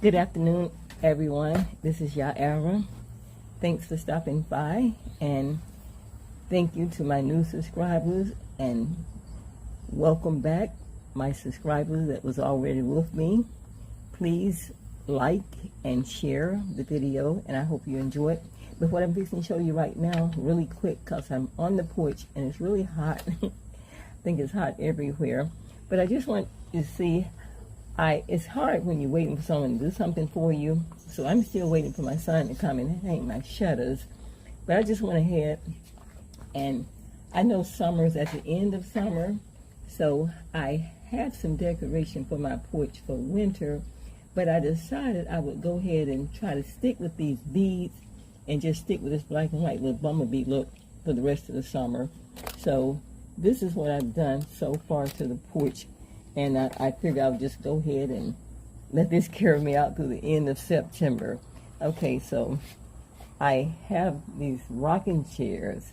Good afternoon, everyone. This is Yah'Aira. Thanks for stopping by, and thank you to my new subscribers, and welcome back my subscribers that was already with me. Please like and share the video, and I hope you enjoy it. But what I'm fixing to show you right now, really quick, because I'm on the porch and it's really hot. I think it's hot everywhere. But I just want you to see, it's hard when you're waiting for someone to do something for you. So I'm still waiting for my son to come and hang my shutters. But I just went ahead, and I know summer's at the end of summer, so I have some decoration for my porch for winter. But I decided I would go ahead and try to stick with these beads and just stick with this black and white little bumblebee look for the rest of the summer. So this is what I've done so far to the porch. And I figured I would just go ahead and let this carry me out through the end of September. Okay, so I have these rocking chairs.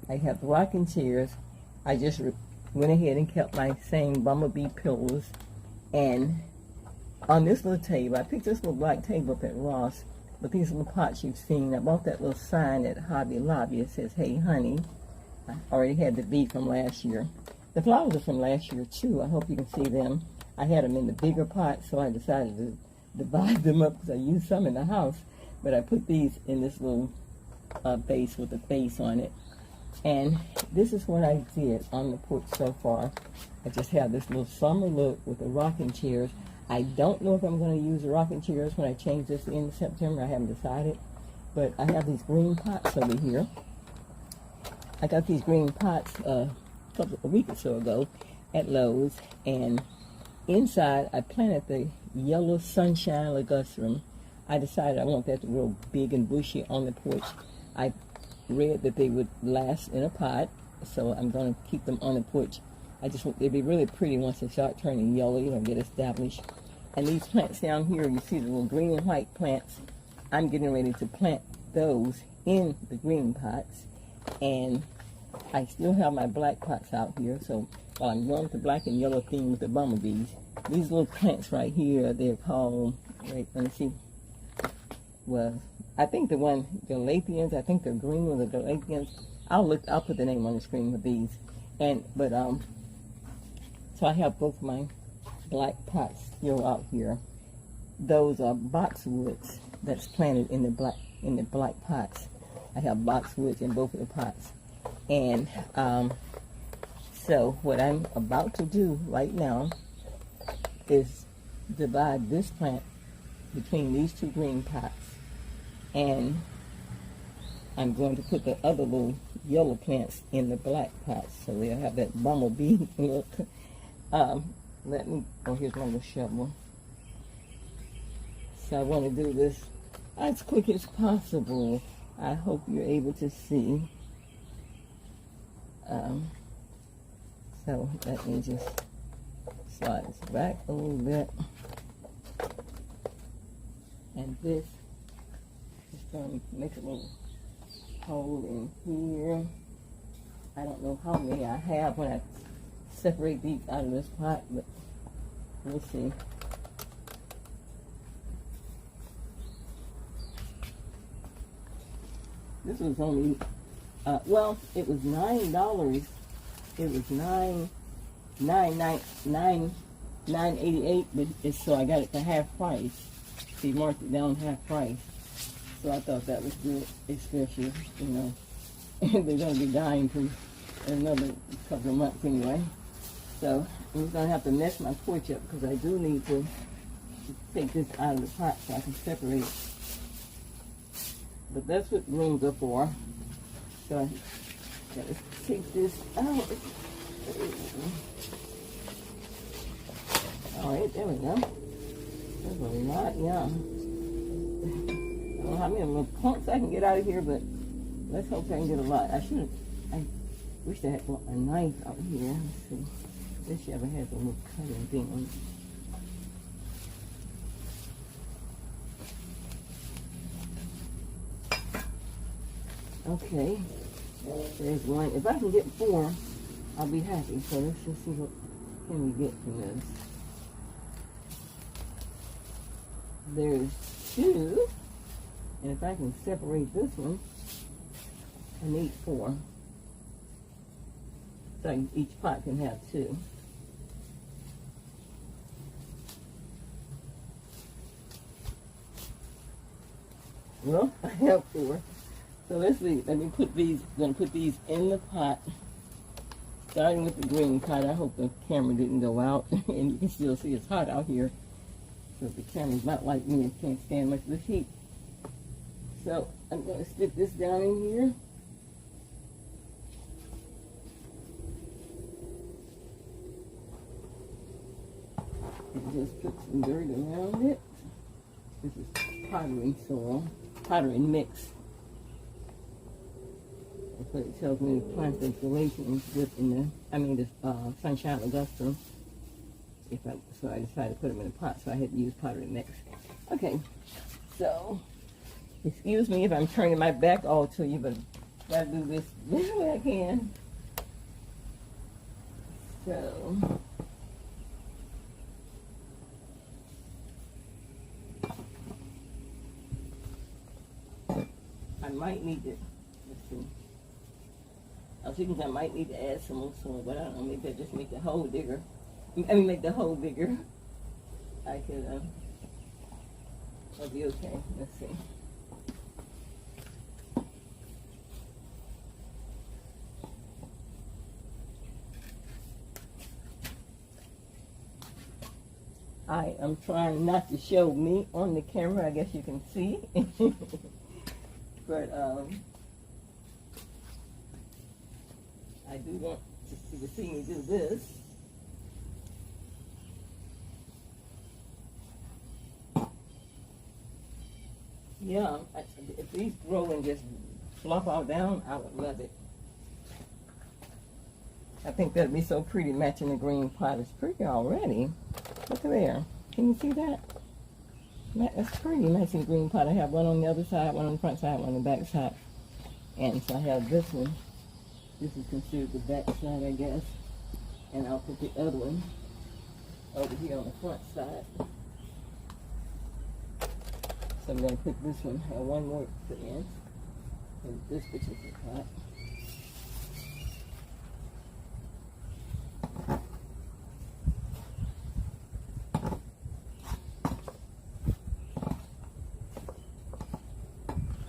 I have the rocking chairs. I just went ahead and kept my same bumblebee pillows. And on this little table, I picked this little black table up at Ross with these little pots you've seen. I bought that little sign at Hobby Lobby. It says, "Hey, honey." I already had the bead from last year. The flowers are from last year, too. I hope you can see them. I had them in the bigger pot, so I decided to divide them up because I used some in the house. But I put these in this little vase with a face on it. And this is what I did on the porch so far. I just have this little summer look with the rocking chairs. I don't know if I'm going to use the rocking chairs when I change this in September. I haven't decided. But I have these green pots over here. I got these green pots a week or so ago at Lowe's, and inside I planted the yellow sunshine ligustrum. I decided I want that to grow big and bushy on the porch. I read that they would last in a pot, so I'm going to keep them on the porch. I just want they'd be really pretty once they start turning yellow, get established. And these plants down here, you see the little green and white plants. I'm getting ready to plant those in the green pots, and I still have my black pots out here, so while I'm going with the black and yellow theme with the bumblebees, these little plants right here, they're called, wait, let me see, well, I think the Galathians, I think they're green with the Galathians. I'll put the name on the screen with these. So I have both my black pots still out here. Those are boxwoods that's planted in the black pots. I have boxwoods in both of the pots. And so what I'm about to do right now is divide this plant between these two green pots, and I'm going to put the other little yellow plants in the black pots, so they'll have that bumblebee look. Here's my little shovel. So I want to do this as quick as possible. I hope you're able to see. So let me just slide this back a little bit. And this is going to make a little hole in here. I don't know how many I have when I separate these out of this pot, but we'll see. This was only well, it was $9. It was $9.88, but so I got it for half price. They marked it down half price, so I thought that was good, especially they're gonna be dying for another couple of months anyway. So I'm gonna have to mess my porch up because I do need to take this out of the pot so I can separate. But that's what rooms are for. So I gotta take this out. Alright, there we go. There's a lot, yeah. I don't know how many little clumps I can get out of here, but let's hope I can get a lot. I wish I had a knife out here. Let's see. This ever has a little cutting thing on it. Okay, there's one. If I can get 4, I'll be happy. So let's just see what can we get from this. there's 2, and if I can separate this one, I need 4. So each pot can have 2. Well, I have 4. So let's see. Let me put these. I'm going to put these in the pot. Starting with the green pot. I hope the camera didn't go out, and you can still see it's hot out here. So the camera's not like me. It can't stand much of the heat. So I'm going to stick this down in here. And just put some dirt around it. This is pottery soil, pottery mix. That's what it tells me the plant installation is good in the, Sunshine Augusta. So I decided to put them in a pot, so I had to use pottery mix. Okay, so excuse me if I'm turning my back all to you, but I gotta do this the way I can. So I might need to, let's see. I was thinking I might need to add some more soil, but I don't know, maybe I just make the hole bigger. Make the hole bigger. I could, I'll be okay. Let's see. I am trying not to show me on the camera. I guess you can see. But, I do want you to see me do this. Yeah, if these grow and just flop all down, I would love it. I think that'd be so pretty matching the green pot. It's pretty already. Look there. Can you see that? That's pretty matching the green pot. I have one on the other side, one on the front side, one on the back side. And so I have this one. This is considered the back side, I guess. And I'll put the other one over here on the front side. So I'm going to put this one, I have one more to put in this particular pot.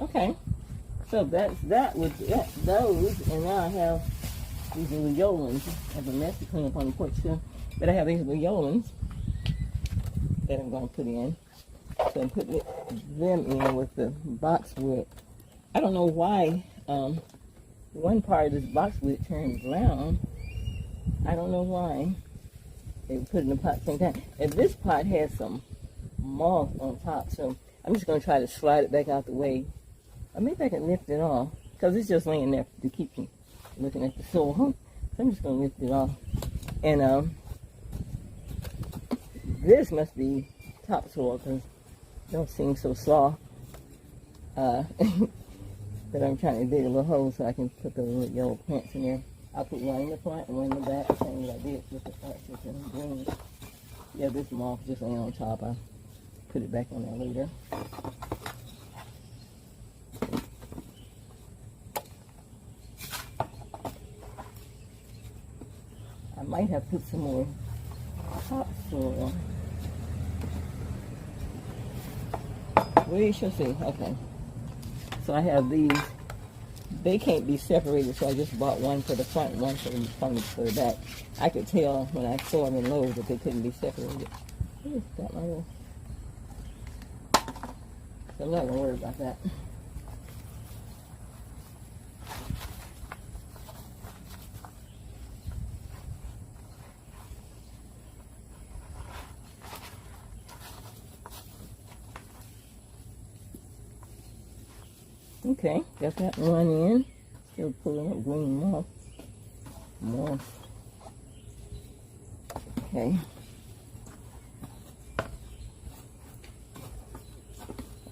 Okay, so that's that with those, and now I have these little yellow ones. I have a mess to clean up on the porch too, but I have these little yellow ones that I'm going to put in. So I'm putting them in with the boxwood. I don't know why one part of this boxwood turned brown. I don't know why. They put it in the pot at the same time. And this pot has some moss on top, so I'm just going to try to slide it back out the way. Or maybe I can lift it off, because it's just laying there to keep me looking at the soil. So I'm just going to lift it off. And this must be topsoil, because it don't seem so soft. But I'm trying to dig a little hole so I can put the little yellow plants in there. I'll put one in the front and one in the back, same as I did with the plants in the green. Yeah, this moss just laying on top. I'll put it back on there later. I might have put some more topsoil. We shall see. Okay. So I have these. They can't be separated, so I just bought one for the front and one for the back. I could tell when I saw them in Lowe's that they couldn't be separated. Got my little... So I'm not going to worry about that. Okay, got that one in. Still pulling up green moss. Okay.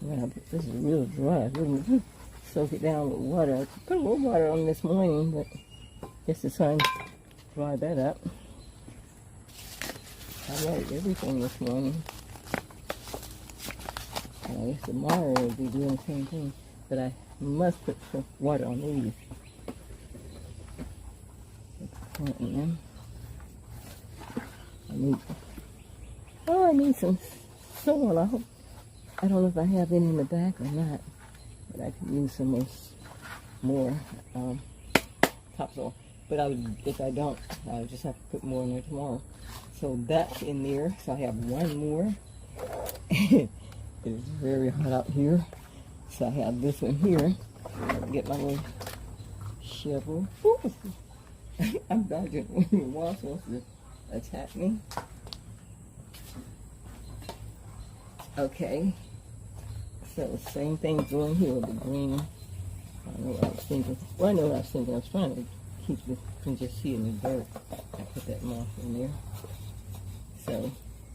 Now, this is real dry. I soak it down with water. I put a little water on this morning, but just the sun dried that up. I wetted everything this morning. guess tomorrow will be doing the same thing. But I must put some water on these. And I need some soil. I don't know if I have any in the back or not, but I could use some more topsoil. But if I don't, I'll just have to put more in there tomorrow. So that's in there. So I have one more. It's very hot out here. So I have this one here. Get my little shovel. I'm dodging when the wasp wants to attack me. Okay. So same thing going here with the green. I don't know what I was thinking. Well, I know what I was thinking. I was trying to keep this from just seeing the dirt. I put that moss in there. So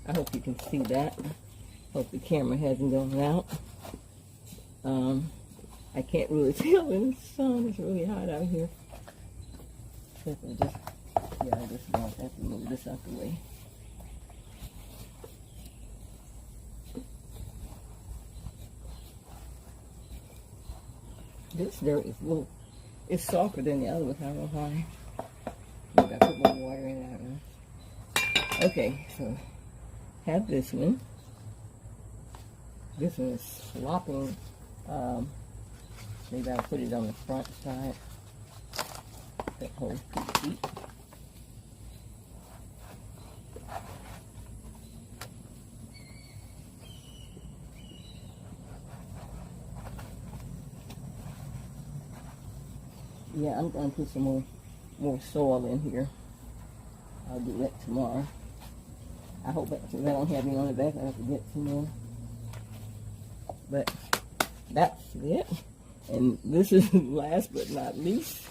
I hope you can see that. Hope the camera hasn't gone out. I can't really tell in the sun. It's really hot out here. I just want to have to move this out the way. This dirt is it's softer than the other one. I don't know why. Maybe I put more water in that one. Okay, so have this one. This one is slopping. Maybe I'll put it on the front side. That whole 2 feet. Yeah, I'm going to put some more soil in here. I'll do that tomorrow. I hope that, since I don't have any on the back, I have to get some more. But that's it. And this is last but not least.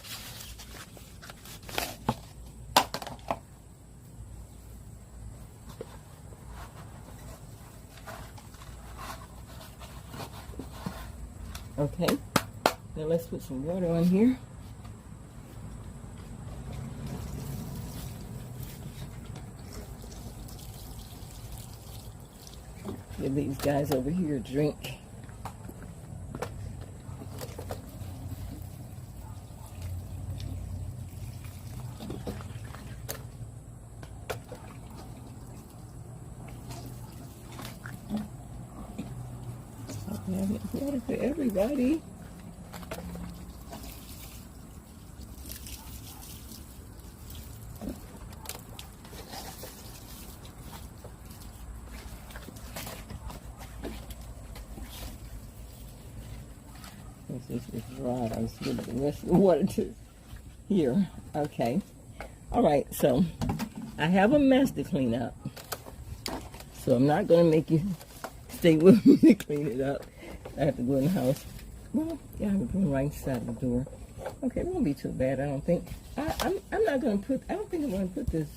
Okay, now let's put some water on here. Give these guys over here a drink. Water for everybody. This is dry. I was giving the rest of the water to here. Okay. All right. So I have a mess to clean up. So I'm not going to make you stay with me to clean it up. I have to go in the house. Well, yeah, I'm going right inside the door. Okay, it won't be too bad, I don't think. I'm not going to put, I don't think I'm going to put this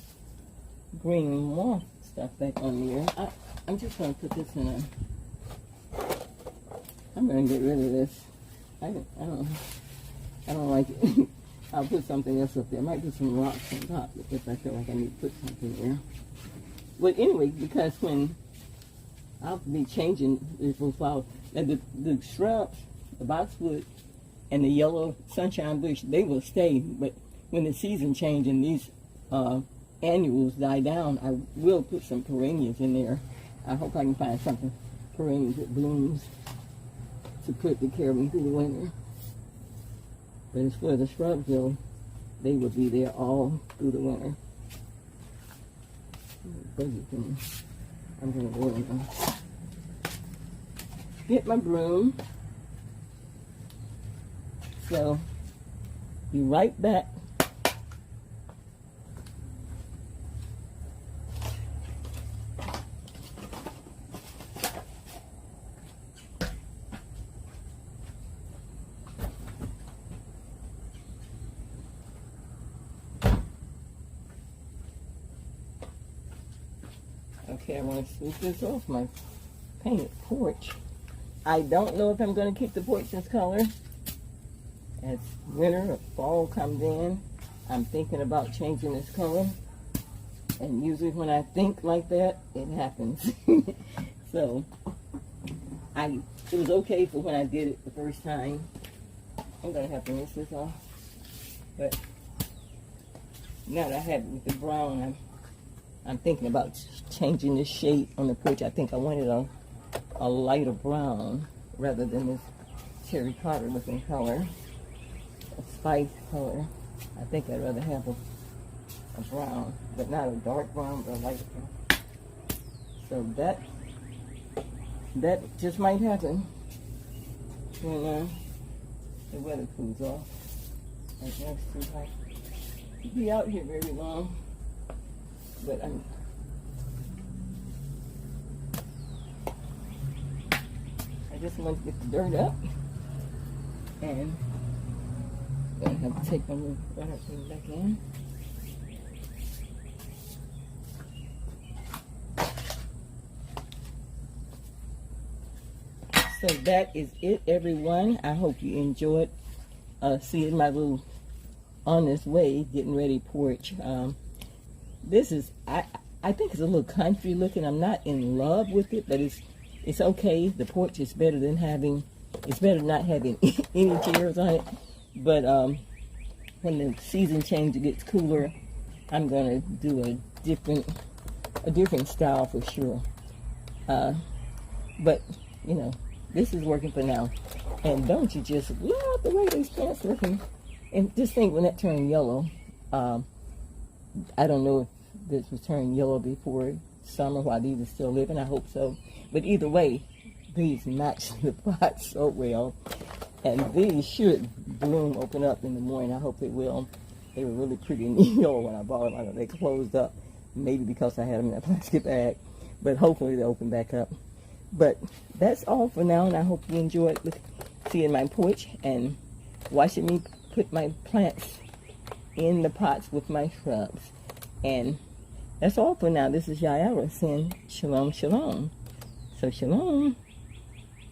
green moss stuff back on there. I'm just going to put this in a, I'm going to get rid of this. I don't like it. I'll put something else up there. I might put some rocks on top if I feel like I need to put something there. But anyway, because when I'll be changing this little flower, and the shrubs, the boxwood, and the yellow sunshine bush, they will stay. But when the season changes and these annuals die down, I will put some perennials in there. I hope I can find something perennial that blooms to put to carry me through the winter. But as for the shrubs, though, they will be there all through the winter. I'm going to go and get my broom. So, be right back. Okay, I want to sweep this off my painted porch. I don't know if I'm going to keep the porch this color. As winter or fall comes in, I'm thinking about changing this color. And usually when I think like that, it happens. So, it was okay for when I did it the first time. I'm gonna have to rinse this off, but now that I have it with the brown, I'm thinking about changing the shade on the porch. I think I wanted a lighter brown rather than this terracotta looking color, a spice color. I think I'd rather have a brown, but not a dark brown, but a light brown. So that just might happen when the weather cools off. Like next too hot. Be out here very long, but I just want to get the dirt up, and I'm gonna have to take my little butter thing back in. So that is it, everyone. I hope you enjoyed seeing my little on this way, getting ready porch. This is, I think it's a little country looking. I'm not in love with it, but it's okay. The porch is better than it's better than not having any chairs on it. But when the season changes, it gets cooler, I'm gonna do a different style for sure. But you know, this is working for now. And don't you just love the way these plants looking? And just think, when that turned yellow, I don't know if this was turning yellow before summer while these are still living. I hope so. But either way, these match the pot so well. And these should bloom, open up in the morning. I hope they will. They were really pretty and yellow when I bought them. I know they closed up, maybe because I had them in that plastic bag. But hopefully they'll open back up. But that's all for now, and I hope you enjoyed seeing my porch and watching me put my plants in the pots with my shrubs. And that's all for now. This is Yah'Aira saying shalom, shalom. So shalom.